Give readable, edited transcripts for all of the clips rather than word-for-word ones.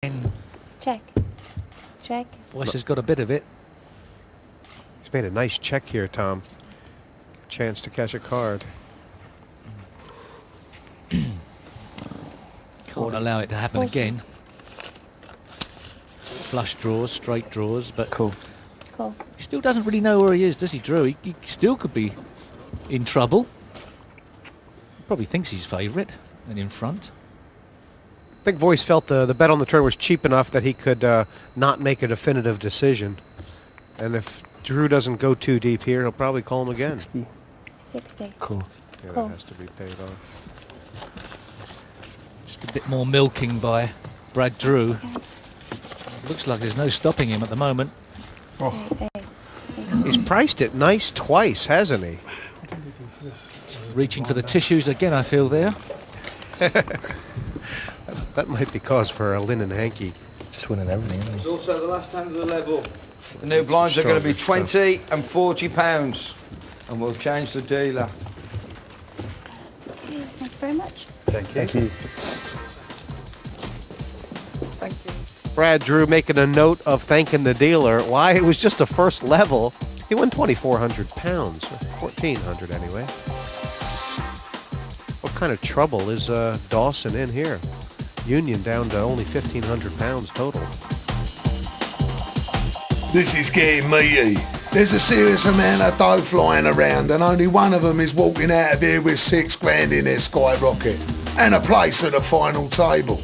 And Check. Check. Voice has got a bit of it. He's made a nice check here, Tom. Chance to catch a card. Can't allow it to happen Awesome. again. Flush draws, straight draws, but Cool. Cool. he still doesn't really know where he is, does he, Drew? He still could be in trouble. Probably thinks he's favourite and in front. I think Voice felt the bet on the turn was cheap enough that he could not make a definitive decision. And if Drew doesn't go too deep here, he'll probably call him again. 60. 60. Cool. Yeah, Cool. that has to be paid off. Just a bit more milking by Brad Drew. Yes. Looks like there's no stopping him at the moment. He's priced it nice twice, hasn't he? Reaching for the tissues again, I feel there. That might be cause for a linen hanky. Just winning everything, isn't It's he? also the last hand of the level. The new blinds are going to be Stronger 20 and 40 pounds, and we'll change the dealer. Okay, thank you very much. Thank you. Thank you. Brad Drew making a note of thanking the dealer. Why? It was just a first level. He won £2,400, or £1,400 anyway. What kind of trouble is Dawson in here? Union down to only £1,500 total. This is getting meaty. There's a serious amount of dough flying around and only one of them is walking out of here with £6 grand in their skyrocket and a place at the final table.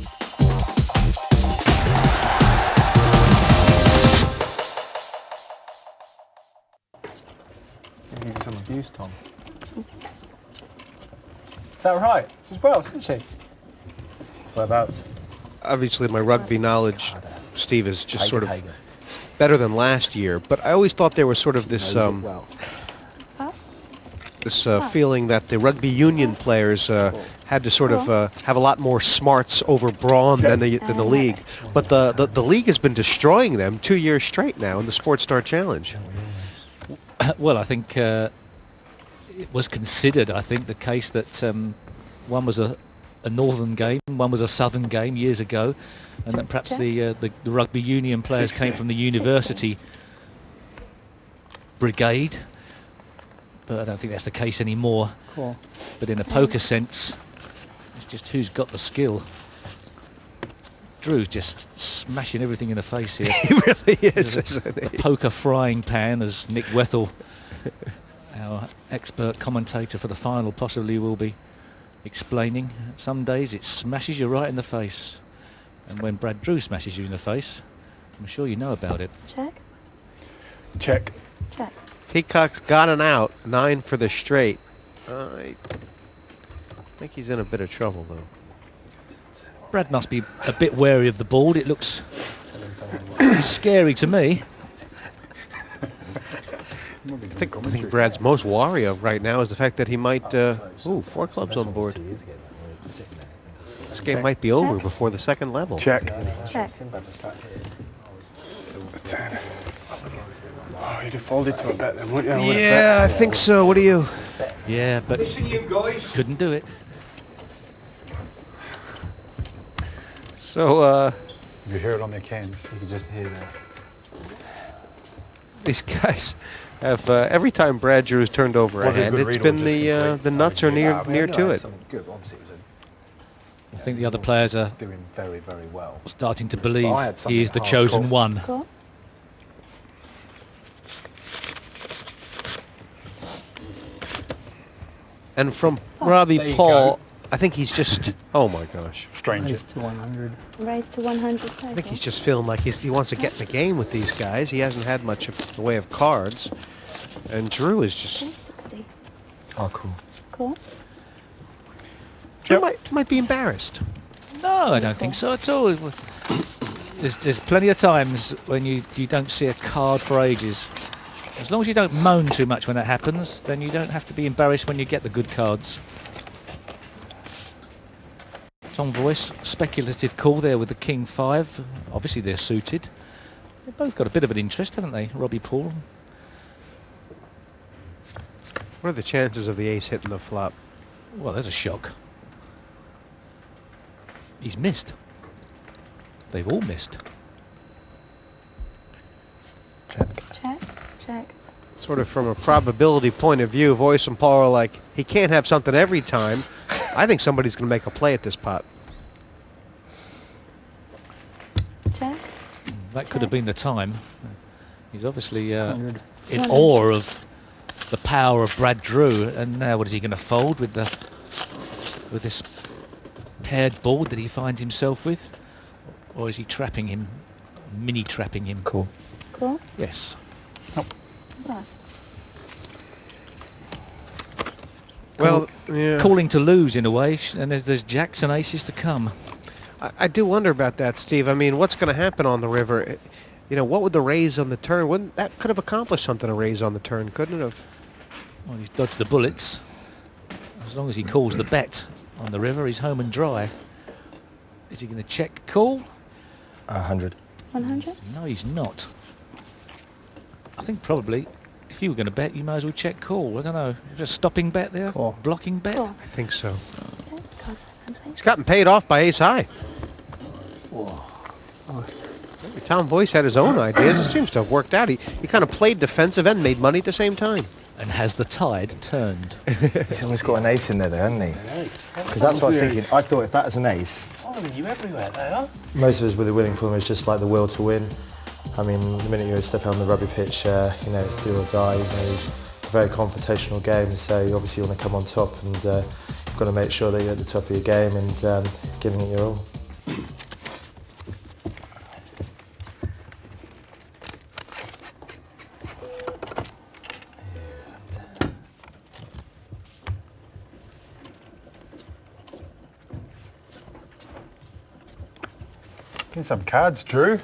Give you some abuse, Tom. Is that right? She's well, isn't she? Whereabouts? Obviously, my rugby knowledge, Steve, is just sort of Hagen. better than last year. But I always thought there was sort of this Knows it well. Us? this feeling that the rugby union players had to sort of have a lot more smarts over brawn than the league. But the league has been destroying them 2 years straight now in the Sports Star Challenge. Well, I think it was considered, I think, the case that one was a northern game, one was a southern game years ago, and that perhaps the rugby union players came from the university brigade, but I don't think that's the case anymore. Cool. But in a poker sense, it's just who's got the skill. Drew's just smashing everything in the face here. He really is, There's isn't a he? poker frying pan, as Nick Wethel, our expert commentator for the final, possibly will be explaining. Some days it smashes you right in the face, and when Brad Drew smashes you in the face, I'm sure you know about it. Check. Check. Check. Peacock's got an out, 9 for the straight. I think he's in a bit of trouble, though. Brad must be a bit wary of the board. It looks scary to me. I think Brad's most wary of right now is the fact that he might... 4 clubs on board. This game might be over before the second level. Check. Check. 10. Oh, you'd have folded to a bet then, wouldn't you? Yeah, I think so. What do you... Yeah, but Listen, you guys. couldn't do it. So, You hear it on the cans. You could just hear that. these guys have... every time Brad Drew has turned over a Was it a hand, good it's read or been just complete? the nuts are near to it. Good. Obviously, it was I think the other players are doing very, very well. starting to believe I had he is the something chosen hardcore. one. Cool. And from There Robbie you Paul, go. I think he's just... Oh, my gosh. Stranger. Raised to 100. Raised to 100 I think total. he's just feeling like he wants to get in the game with these guys. He hasn't had much of the way of cards. And Drew is Okay, just... 60. Oh, cool. Cool. Drew might be embarrassed. No, I don't think so at all. There's plenty of times when you don't see a card for ages. As long as you don't moan too much when that happens, then you don't have to be embarrassed when you get the good cards. Tom Voice, speculative call there with the King 5. Obviously they're suited. They've both got a bit of an interest, haven't they, Robbie Paul? What are the chances of the ace hitting the flop? Well, there's a shock. He's missed. They've all missed. Check. Check. Sort of from a probability point of view, Voice and Paul are like, he can't have something every time. I think somebody's going to make a play at this pot. Check. That could have been the time. He's obviously in 100. awe of the power of Brad Drew. And now what is he going to fold with this paired board that he finds himself with? Or is he trapping him, mini trapping him? Cool. Cool. Yes. Pass. Well, yeah. Calling to lose in a way, and there's jacks and aces to come. I do wonder about that, Steve. I mean, what's going to happen on the river? You know, what would the raise on the turn? Wouldn't that could have accomplished something, a raise on the turn, couldn't it have? Well, he's dodged the bullets. As long as he calls the bet on the river, he's home and dry. Is he going to check call? 100. 100. No, he's not. I think probably, if you were going to bet, you might as well check call. I don't know. Is there a stopping bet there? Call. Blocking bet? Cool. I think so. Okay. Cards open, please. He's gotten paid off by ace high. Nice. Tom Voice had his own ideas. It seems to have worked out. He kind of played defensive and made money at the same time. And has the tide turned? He's always got an ace in there, though, hasn't he? Because that's what I was thinking. I thought if that was an ace, Following you everywhere, they are. most of us with a winning form is just like the will to win. I mean, the minute you step out on the rugby pitch, you know, it's do or die. You know, it's a very confrontational game, so you obviously want to come on top, and you've got to make sure that you're at the top of your game and giving it your all. Get some cards, Drew.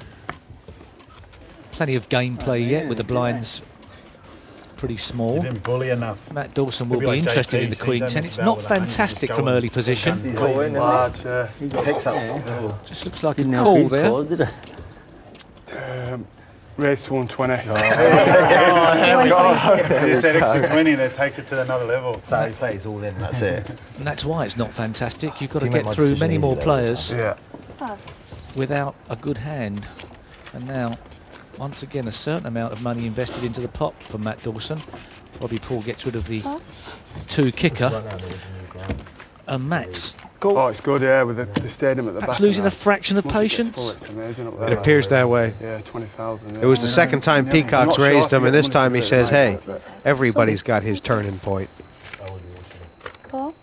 Plenty of gameplay yet with the blinds pretty small. You didn't bully enough. Matt Dawson will Maybe be like interested JP, in the so Queen you don't 10. miss It's out not with a hand, fantastic just from go early and- position. He's leading large. He picks up. Just looks like a call there. Race to 120. It's that extra 20 that takes it to another level. So he plays all in, that's it. And that's why it's not fantastic. You've got to You make get my through decision many easy more though, players Yeah. Pass. without a good hand. And now, once again, a certain amount of money invested into the pot for Matt Dawson. Bobby Paul gets rid of the Pass. 2 kicker. And Matt's Oh, it's good, yeah, with the stadium at the perhaps back. losing a and that. fraction of Once it gets patience. full, it's amazing up there. It appears that way. Yeah, 20,000. It was the second time Peacock's sure raised if you him, and get this money time to he do it, says, right? hey, everybody's got his turning point. Cool.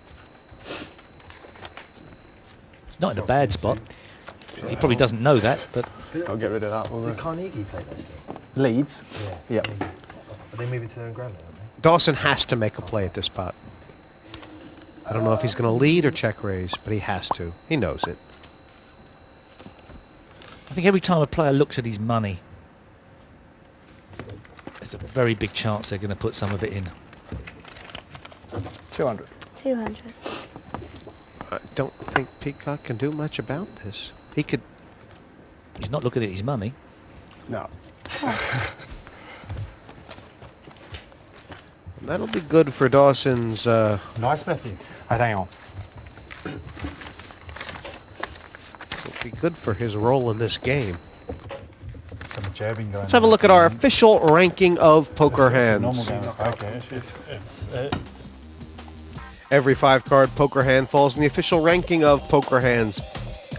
Not in a bad spot. He probably doesn't know that, but I'll get rid of that, will Did they? Carnegie play that still? Leeds? Yeah. Are they moving to their own ground now, aren't Dawson has to make a play at this pot. I don't know if he's going to lead or check raise, but he has to. He knows it. I think every time a player looks at his money, there's a very big chance they're going to put some of it in. 200. 200. I don't think Peacock can do much about this. He could... He's not looking at his money. No. That'll be good for Dawson's... Nice, Matthew. Hey, hang on. It'll be good for his role in this game. Some jabbing going. Let's have a look at our official ranking of poker Normal hands. game of poker. Every 5-card poker hand falls in the official ranking of poker hands.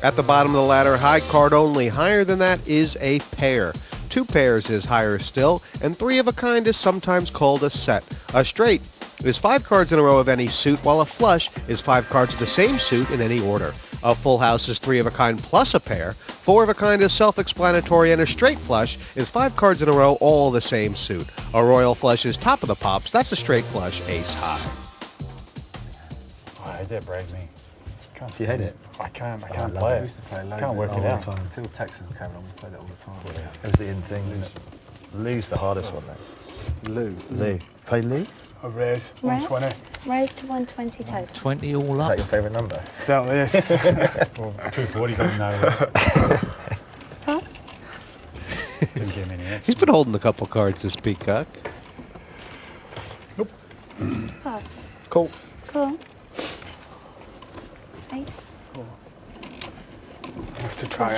At the bottom of the ladder, high card only. Higher than that is a pair. 2 pairs is higher still, and 3 of a kind is sometimes called a set. A straight is 5 cards in a row of any suit, while a flush is 5 cards of the same suit in any order. A full house is 3 of a kind plus a pair. 4 of a kind is self-explanatory, and a straight flush is 5 cards in a row, all the same suit. A royal flush is top of the pops. That's a straight flush, ace high. Oh, that bragged me. Can't Do you hate it? I can't I play love it. it. We used to play loads Can't of work all it the out. time. Until Texas came along, we played it all the time. It was the in thing, isn't it? Lou's the hardest one, though. Lou. Play Lou? Is A raise, Raise? 120. Raise to 120 total. 20 all that up. your favourite number? That was. Well, 240 doesn't know that. Pass. Didn't give me any He's extra. been holding a couple cards, this Peacock. Pass. Cool. Cool. 8. I have to try